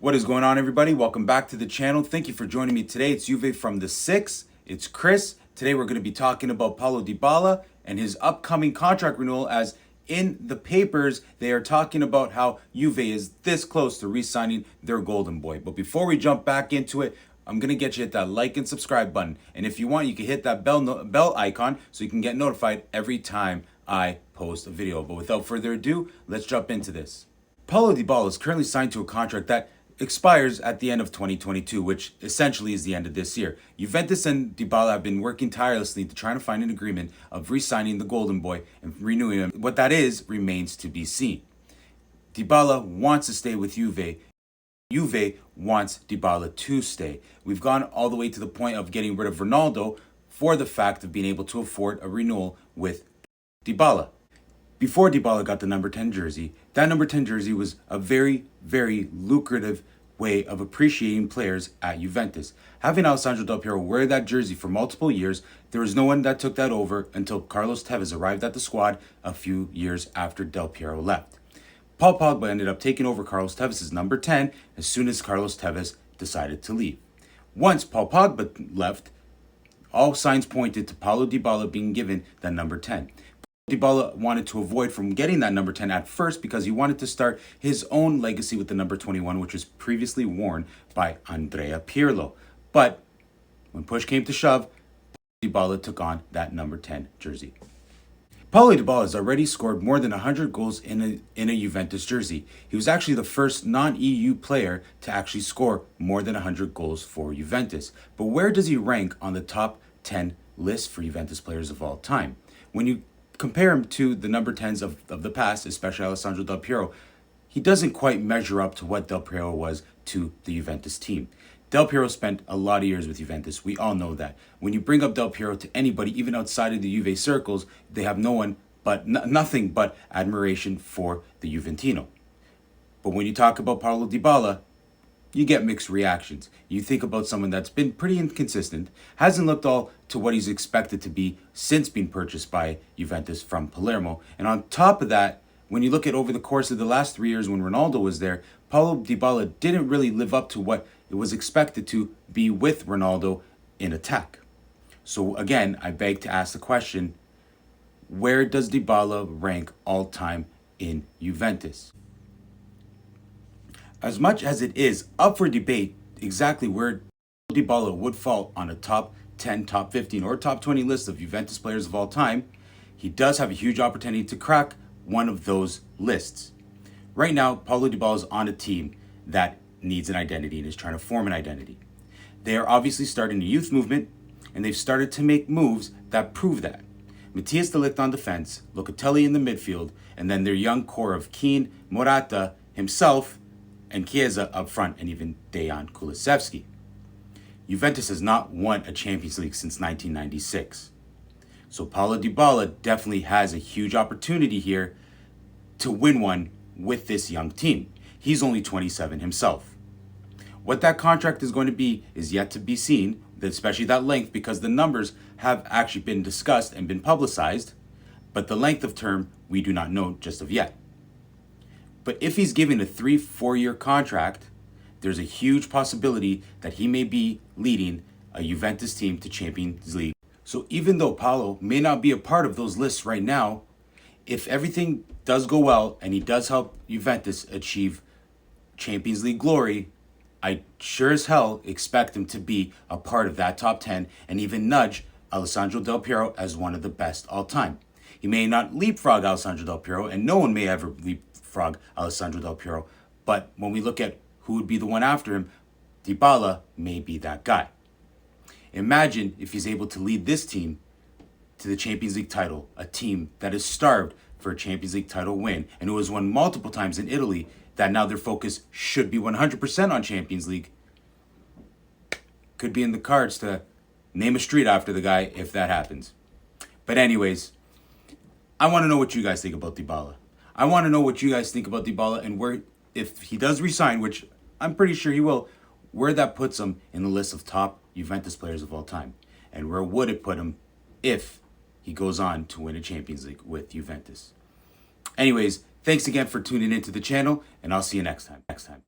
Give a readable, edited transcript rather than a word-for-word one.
What is going on, everybody? Welcome back to the channel. Thank you for joining me today. It's Juve from the 6. It's Chris. Today we're going to be talking about Paulo Dybala and his upcoming contract renewal, as in the papers they are talking about how Juve is this close to re-signing their golden boy. But before we jump back into it, I'm going to get you hit that like and subscribe button. And if you want, you can hit that bell icon so you can get notified every time I post a video. But without further ado, let's jump into this. Paulo Dybala is currently signed to a contract that expires at the end of 2022, which essentially is the end of this year. Juventus and Dybala have been working tirelessly to try to find an agreement of re-signing the golden boy and renewing him. What that is remains to be seen. Dybala wants to stay with Juve. Juve wants Dybala to stay. We've gone all the way to the point of getting rid of Ronaldo for the fact of being able to afford a renewal with Dybala. Before Dybala got the number 10 jersey, that number 10 jersey was a very, very lucrative way of appreciating players at Juventus. Having Alessandro Del Piero wear that jersey for multiple years, there was no one that took that over until Carlos Tevez arrived at the squad a few years after Del Piero left. Paul Pogba ended up taking over Carlos Tevez's number 10 as soon as Carlos Tevez decided to leave. Once Paul Pogba left, all signs pointed to Paulo Dybala being given that number 10. Dybala wanted to avoid from getting that number 10 at first because he wanted to start his own legacy with the number 21, which was previously worn by Andrea Pirlo. But when push came to shove, Dybala took on that number 10 jersey. Paulo Dybala has already scored more than 100 goals in a Juventus jersey. He was actually the first non-EU player to actually score more than 100 goals for Juventus. But where does he rank on the top 10 list for Juventus players of all time? When you compare him to the number 10s of the past, especially Alessandro Del Piero, he doesn't quite measure up to what Del Piero was to the Juventus team. Del Piero spent a lot of years with Juventus. We all know that. When you bring up Del Piero to anybody, even outside of the Juve circles, they have nothing but admiration for the Juventino. But when you talk about Paulo Dybala, you get mixed reactions. You think about someone that's been pretty inconsistent, hasn't looked all to what he's expected to be since being purchased by Juventus from Palermo. And on top of that, when you look at over the course of the last 3 years when Ronaldo was there, Paulo Dybala didn't really live up to what it was expected to be with Ronaldo in attack. So again, I beg to ask the question, where does Dybala rank all time in Juventus? As much as it is up for debate exactly where Dybala would fall on a top 10, top 15, or top 20 list of Juventus players of all time, he does have a huge opportunity to crack one of those lists. Right now, Paulo Dybala is on a team that needs an identity and is trying to form an identity. They are obviously starting a youth movement, and they've started to make moves that prove that. Matthias de Ligt on defense, Locatelli in the midfield, and then their young core of Keane, Morata, himself, and Chiesa up front, and even Dejan Kulusevski. Juventus has not won a Champions League since 1996. So Paulo Dybala definitely has a huge opportunity here to win one with this young team. He's only 27 himself. What that contract is going to be is yet to be seen, especially that length, because the numbers have actually been discussed and been publicized, but the length of term we do not know just of yet. But if he's given a 3-4 year contract, there's a huge possibility that he may be leading a Juventus team to Champions League. So even though Paulo may not be a part of those lists right now, if everything does go well and he does help Juventus achieve Champions League glory, I sure as hell expect him to be a part of that top 10 and even nudge Alessandro Del Piero as one of the best all time. He may not leapfrog Alessandro Del Piero, and no one may ever leapfrog Alessandro Del Piero, but when we look at who would be the one after him, Dybala may be that guy. Imagine if he's able to lead this team to the Champions League title, a team that is starved for a Champions League title win and who has won multiple times in Italy, that now their focus should be 100% on Champions League. Could be in the cards to name a street after the guy if that happens. But anyways, I want to know what you guys think about Dybala. I want to know what you guys think about Dybala and where, if he does resign, which I'm pretty sure he will, where that puts him in the list of top Juventus players of all time. And where would it put him if he goes on to win a Champions League with Juventus? Anyways, thanks again for tuning into the channel, and I'll see you next time.